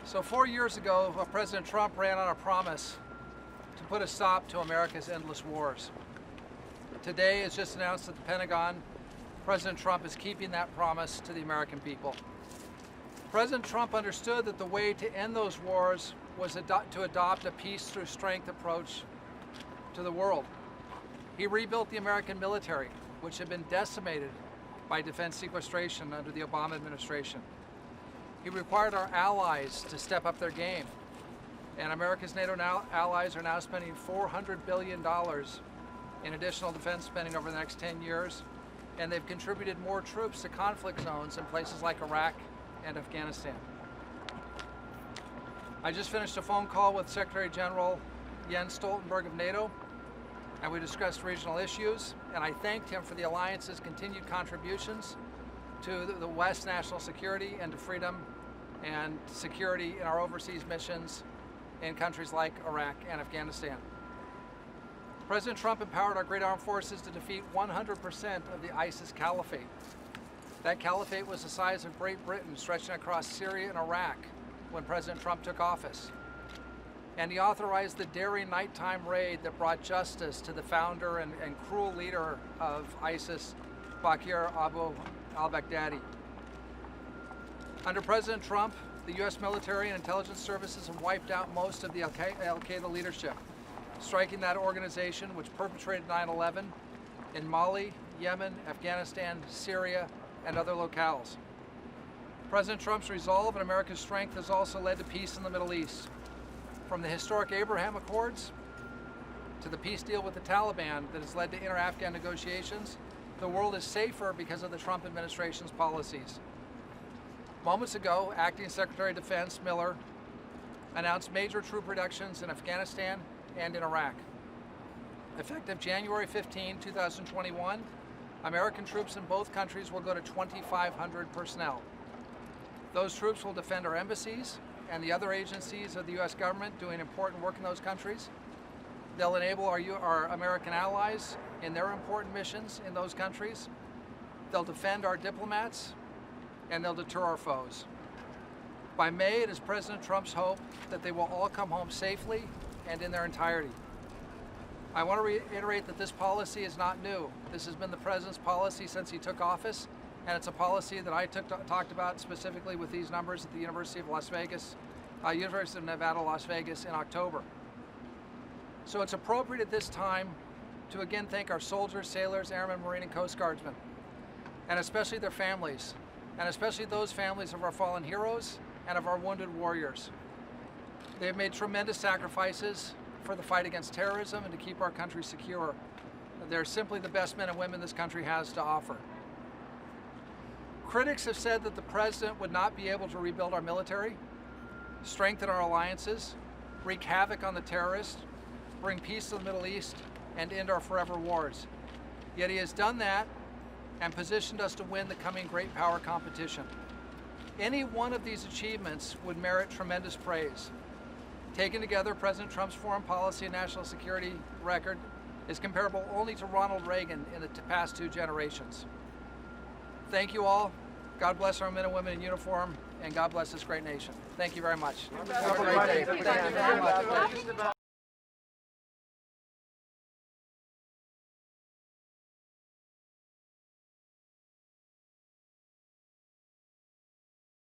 So 4 years ago, President Trump ran on a promise to put a stop to America's endless wars. Today, as just announced at the Pentagon, President Trump is keeping that promise to the American people. President Trump understood that the way to end those wars was to adopt a peace through strength approach to the world. He rebuilt the American military, which had been decimated by defense sequestration under the Obama administration. He required our allies to step up their game. And America's NATO allies are now spending $400 billion in additional defense spending over the next 10 years. And they've contributed more troops to conflict zones in places like Iraq and Afghanistan. I just finished a phone call with Secretary General Jens Stoltenberg of NATO, and we discussed regional issues, and I thanked him for the alliance's continued contributions to the West's national security and to freedom and security in our overseas missions in countries like Iraq and Afghanistan. President Trump empowered our great armed forces to defeat 100% of the ISIS caliphate. That caliphate was the size of Great Britain, stretching across Syria and Iraq when President Trump took office. And he authorized the daring nighttime raid that brought justice to the founder and cruel leader of ISIS, Bakr Abu al-Baghdadi. Under President Trump, the U.S. military and intelligence services have wiped out most of the Al-Qaeda leadership, striking that organization which perpetrated 9/11 in Mali, Yemen, Afghanistan, Syria, and other locales. President Trump's resolve and America's strength has also led to peace in the Middle East. From the historic Abraham Accords to the peace deal with the Taliban that has led to inter-Afghan negotiations, the world is safer because of the Trump administration's policies. Moments ago, Acting Secretary of Defense Miller announced major troop reductions in Afghanistan and in Iraq. Effective January 15, 2021, American troops in both countries will go to 2,500 personnel. Those troops will defend our embassies and the other agencies of the U.S. government doing important work in those countries. They'll enable our American allies in their important missions in those countries. They'll defend our diplomats, and they'll deter our foes. By May, it is President Trump's hope that they will all come home safely and in their entirety. I want to reiterate that this policy is not new. This has been the President's policy since he took office, and it's a policy that I talked about specifically with these numbers at the University of Nevada, Las Vegas in October. So it's appropriate at this time to again thank our soldiers, sailors, airmen, Marine, and Coast Guardsmen, and especially their families, and especially those families of our fallen heroes and of our wounded warriors. They have made tremendous sacrifices for the fight against terrorism and to keep our country secure. They're simply the best men and women this country has to offer. Critics have said that the President would not be able to rebuild our military, strengthen our alliances, wreak havoc on the terrorists, bring peace to the Middle East, and end our forever wars. Yet he has done that and positioned us to win the coming great power competition. Any one of these achievements would merit tremendous praise. Taken together, President Trump's foreign policy and national security record is comparable only to Ronald Reagan in the past 2 generations. Thank you all. God bless our men and women in uniform, and God bless this great nation. Thank you very much. Have a great day. Thank you very much.